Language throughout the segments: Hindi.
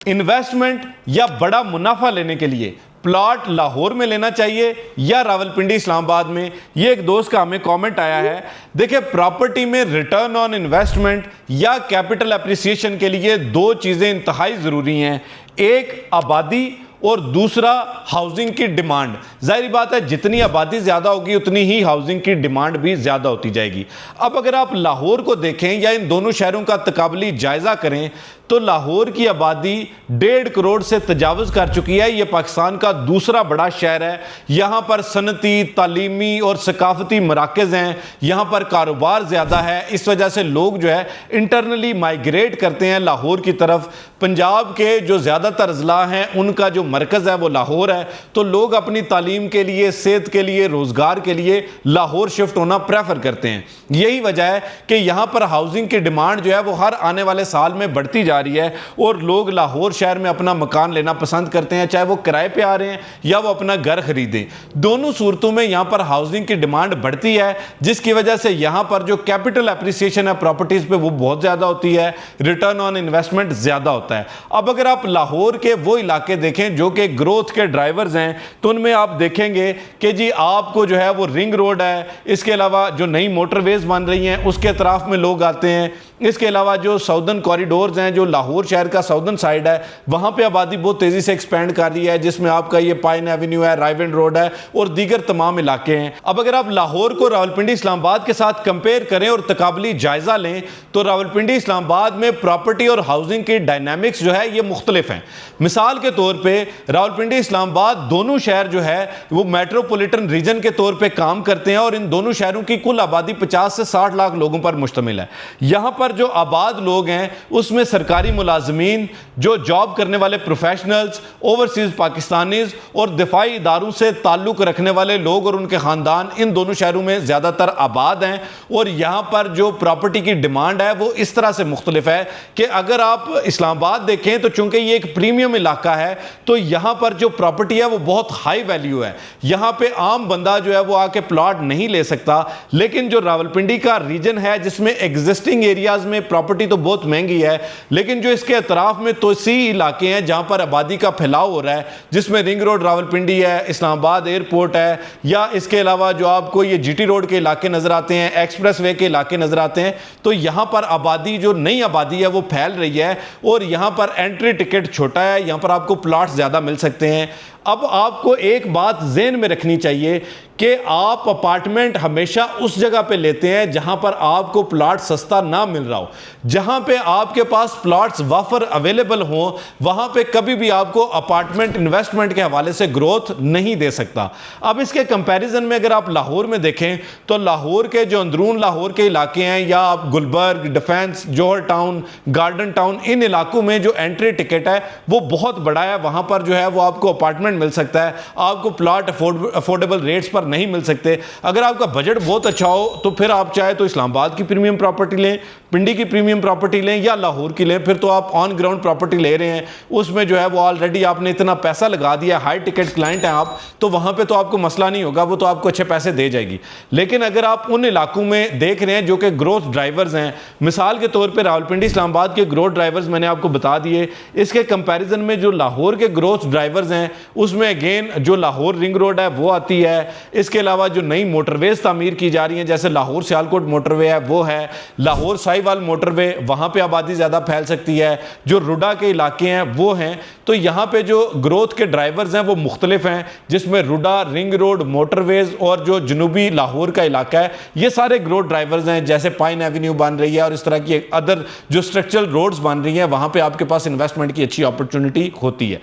इन्वेस्टमेंट या बड़ा मुनाफा लेने के लिए प्लॉट लाहौर में लेना चाहिए या रावलपिंडी इस्लामाबाद में? ये एक दोस्त का हमें कमेंट आया है। देखिए, प्रॉपर्टी में रिटर्न ऑन इन्वेस्टमेंट या कैपिटल एप्रिसिएशन के लिए दो चीज़ें इंतहाई ज़रूरी हैं, एक आबादी और दूसरा हाउसिंग की डिमांड। जाहिर बात है, जितनी आबादी ज़्यादा होगी उतनी ही हाउसिंग की डिमांड भी ज़्यादा होती जाएगी। अब अगर आप लाहौर को देखें या इन दोनों शहरों का तकाबली जायज़ा करें तो लाहौर की आबादी 1.5 करोड़ से तजावज़ कर चुकी है। ये पाकिस्तान का दूसरा बड़ा शहर है। यहाँ पर सनती, तालीमी और सकाफती मराकज़ हैं, यहाँ पर कारोबार ज़्यादा है। इस वजह से लोग जो है इंटरनली माइग्रेट करते हैं लाहौर की तरफ। पंजाब के जो ज़्यादातर अजला हैं उनका जो मरकज़ है वो लाहौर है, तो लोग अपनी तालीम के लिए, सेहत के लिए, रोज़गार के लिए लाहौर शिफ्ट होना प्रेफर करते हैं। यही वजह है कि यहाँ पर हाउसिंग की डिमांड जो है वो हर आने वाले साल में बढ़ती जा रही है और लोग लाहौर शहर में अपना मकान लेना पसंद करते हैं, चाहे वो किराए पे आ रहे हैं या वो अपना घर खरीदें। दोनों सूरतों में यहाँ पर हाउसिंग की डिमांड बढ़ती है, जिसकी वजह से यहाँ पर जो कैपिटल एप्रिसिएशन है प्रॉपर्टीज़ पे वो बहुत ज़्यादा होती है, रिटर्न ऑन इन्वेस्टमेंट ज़्यादा होता है। अब अगर आप लाहौर के वो इलाके देखें जो कि ग्रोथ के ड्राइवर्स हैं, तो उनमें आप देखेंगे कि जी आपको जो है वो रिंग रोड है, इसके अलावा जो नई मोटरवेज बन रही हैं उसके अतराफ में लोग आते हैं, इसके अलावा जो साउदर्न कॉरिडोर्स हैं, जो लाहौर शहर का साउदर्न साइड है, वहाँ पे आबादी बहुत तेज़ी से एक्सपेंड कर रही है, जिसमें आपका ये पाइन एवेन्यू है, राइवेंड रोड है और दीगर तमाम इलाके हैं। अब अगर आप लाहौर को रावलपिंडी इस्लामाबाद के साथ कंपेयर करें और तकाबली जायज़ा लें तो रावलपिंडी इस्लामाबाद में प्रॉपर्टी और हाउसिंग की डायनामिक्स जो है ये मुख्तलिफ हैं। मिसाल के तौर पर रावलपिंडी इस्लामाबाद दोनों शहर जो है वो मेट्रोपॉलिटन रीजन के तौर पर काम करते हैं और इन दोनों शहरों की कुल आबादी 50 से 60 लाख लोगों पर मुश्तमिल है। यहाँ पर जो आबाद लोग हैं उसमें सरकारी मुलाजमीन, जो जॉब करने वाले प्रोफेशनल्स, ओवरसीज पाकिस्तानीज और दिफाई इदारों से ताल्लुक़ रखने वाले लोग और उनके ख़ानदान इन दोनों शहरों में ज़्यादातर आबाद हैं। और यहाँ पर जो प्रॉपर्टी की डिमांड है वो इस तरह से मुख्तलिफ है कि अगर आप इस्लामाबाद देखें तो चूँकि ये एक प्रीमियम इलाका है तो यहाँ पर जो प्रॉपर्टी है वो बहुत हाई वैल्यू है। यहाँ पे आम बंदा जो है वो आके प्लॉट नहीं ले सकता, लेकिन जो रावलपिंडी का रीजन है जिसमें एग्जिस्टिंग एरियाज में प्रॉपर्टी तो बहुत महंगी है, लेकिन जो इसके अतराफ में तोसी इलाके हैं जहाँ पर आबादी का फैलाव हो रहा है, जिसमें रिंग रोड रावलपिंडी है, इस्लामाबाद एयरपोर्ट है, या इसके अलावा जो आपको ये जीटी रोड के इलाके नज़र आते हैं, एक्सप्रेस वे के इलाके नज़र आते हैं, तो यहाँ पर आबादी, जो नई आबादी है वो फैल रही है और यहाँ पर एंट्री टिकट छोटा है, यहाँ पर आपको प्लॉट ज़्यादा मिल सकते हैं। अब आपको एक बात ज़हन में रखनी चाहिए कि आप अपार्टमेंट हमेशा उस जगह पे लेते हैं जहां पर आपको प्लॉट सस्ता ना मिल रहा हो। जहां पे आपके पास प्लॉट्स वाफर अवेलेबल हों वहां पे कभी भी आपको अपार्टमेंट इन्वेस्टमेंट के हवाले से ग्रोथ नहीं दे सकता। अब इसके कंपैरिजन में अगर आप लाहौर में देखें तो लाहौर के जो अंदरून लाहौर के इलाके हैं, या आप गुलबर्ग, डिफेंस, जौहर टाउन, गार्डन टाउन, इन इलाकों में जो एंट्री टिकट है वो बहुत बड़ा है। वहां पर जो है वो आपको अपार्टमेंट मिल सकता है, आपको प्लॉट अफोर्डेबल रेट्स पर नहीं मिल सकते। अगर आपका बजट बहुत अच्छा हो तो फिर आप चाहे तो इस्लामाबाद की प्रीमियम प्रॉपर्टी लें, पिंडी की प्रीमियम प्रॉपर्टी लें या लाहौर की लें, फिर तो आप ऑन ग्राउंड प्रॉपर्टी ले रहे हैं, उसमें जो है वो ऑलरेडी आपने इतना पैसा लगा दिया, हाई टिकट क्लाइंट हैं आप, तो वहां पे तो आपको मसला नहीं होगा, वो तो आपको अच्छे पैसे दे जाएगी। लेकिन अगर आप उन इलाकों में देख रहे हैं जो कि ग्रोथ ड्राइवर्स हैं, मिसाल के तौर पर रावलपिंडी इस्लामाबाद के ग्रोथ ड्राइवर्स मैंने आपको बता दिए, इसके कंपेरिजन में जो लाहौर के ग्रोथ ड्राइवर्स हैं उसमें अगेन जो लाहौर रिंग रोड है वो आती है। इसके अलावा जो नई मोटरवेज तामीर की जा रही हैं, जैसे लाहौर सियालकोट मोटरवे है वो है, लाहौर साहिवाल मोटरवे, वहाँ पे आबादी ज़्यादा फैल सकती है, जो रुडा के इलाके हैं वो हैं। तो यहाँ पे जो ग्रोथ के ड्राइवर्स हैं वो मुख्तलिफ हैं, जिसमें रुडा, रिंग रोड, मोटरवेज और जो जनूबी लाहौर का इलाका है ये सारे ग्रोथ ड्राइवर्स हैं। जैसे पाइन एवेन्यू बन रही है और इस तरह की अदर जो स्ट्रक्चरल रोड्स बन रही हैं, वहाँ पर आपके पास इन्वेस्टमेंट की अच्छी अपॉर्चुनिटी होती है।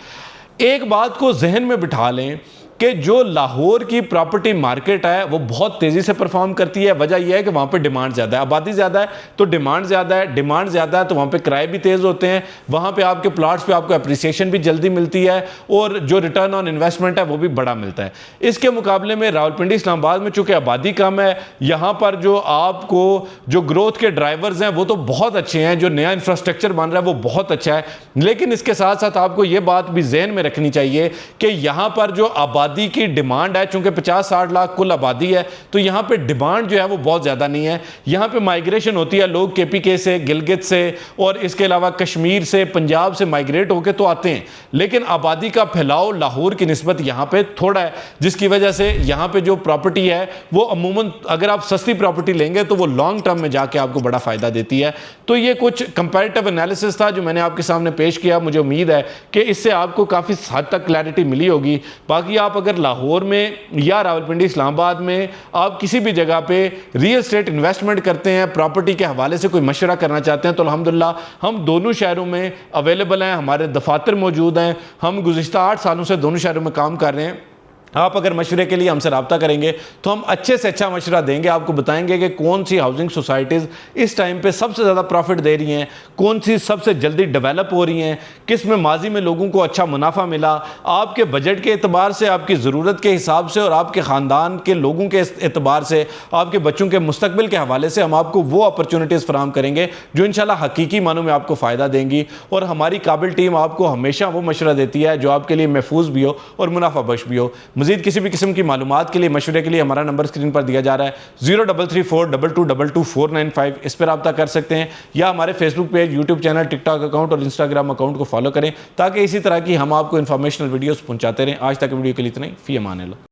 एक बात को जहन में बिठा लें कि जो लाहौर की प्रॉपर्टी मार्केट है वो बहुत तेज़ी से परफॉर्म करती है। वजह यह है कि वहाँ पे डिमांड ज़्यादा है, आबादी ज़्यादा है तो डिमांड ज़्यादा है, डिमांड ज़्यादा है तो वहाँ पे किराए भी तेज़ होते हैं, वहाँ पे आपके प्लॉट्स पे आपको अप्रिसिएशन भी जल्दी मिलती है और जो रिटर्न ऑन इन्वेस्टमेंट है वो भी बड़ा मिलता है। इसके मुकाबले में रावलपिंडी इस्लामाबाद में चूँकि आबादी कम है, यहाँ पर जो आपको जो ग्रोथ के ड्राइवर्स हैं वो तो बहुत अच्छे हैं, जो नया इंफ्रास्ट्रक्चर बन रहा है वो बहुत अच्छा है, लेकिन इसके साथ साथ आपको ये बात भी जहन में रखनी चाहिए कि यहाँ पर जो आबादी आबादी की डिमांड है, चूंकि 50-60 लाख कुल आबादी है, तो यहाँ पे डिमांड जो है वो बहुत ज़्यादा नहीं है। यहाँ पे माइग्रेशन होती है, लोग KPK से, गिलगित से और इसके अलावा कश्मीर से, पंजाब से माइग्रेट होकर तो आते हैं, लेकिन आबादी का फैलाव लाहौर की निस्बत यहाँ पे थोड़ा है, जिसकी वजह से यहाँ पे जो प्रॉपर्टी है वो अमूमन अगर आप सस्ती प्रॉपर्टी लेंगे तो वो लॉन्ग टर्म में जाके आपको बड़ा फ़ायदा देती है। तो ये कुछ कंपैरेटिव एनालिसिस था जो मैंने आपके सामने पेश किया। मुझे उम्मीद है कि इससे आपको काफ़ी हद तक क्लैरिटी मिली होगी। बाकी आप अगर लाहौर में या रावलपिंडी, इस्लामाबाद में आप किसी भी जगह पे रियल एस्टेट इन्वेस्टमेंट करते हैं, प्रॉपर्टी के हवाले से कोई मशवरा करना चाहते हैं, तो अल्हम्दुलिल्लाह हम दोनों शहरों में अवेलेबल हैं, हमारे दफातर मौजूद हैं। हम गुज़िश्ता 8 सालों से दोनों शहरों में काम कर रहे हैं। आप अगर मशवरे के लिए हमसे रब्ता करेंगे तो हम अच्छे से अच्छा मशवरा देंगे, आपको बताएंगे कि कौन सी हाउसिंग सोसाइटीज़ इस टाइम पे सबसे ज़्यादा प्रॉफिट दे रही हैं, कौन सी सबसे जल्दी डेवलप हो रही हैं, किस में माजी में लोगों को अच्छा मुनाफा मिला, आपके बजट के एतबार से, आपकी ज़रूरत के हिसाब से और आपके ख़ानदान के लोगों के एतबार से, आपके बच्चों के मुस्तकबिल के हवाले से हम आपको वो अपॉर्चुनिटीज़ फराहम करेंगे जो इंशाल्लाह हकीकी मानों में आपको फ़ायदा देंगी। और हमारी काबिल टीम आपको हमेशा वो मशवरा देती है जो आपके लिए महफूज भी हो और मुनाफा बख्श भी हो। मज़ीद किसी भी किस्म की मालूमात के लिए, मशवरे के लिए हमारा नंबर स्क्रीन पर दिया जा रहा है 033422222495। इस पर रब्ता कर सकते हैं या हमारे Facebook page, YouTube channel, TikTok account और इंस्टाग्राम अकाउंट को फॉलो करें ताकि इसी तरह की हम आपको इंफॉर्मेशनल वीडियोस पहुंचाते रहें। आज तक वीडियो के लिए इतना ही। फी अमान अल्लाह।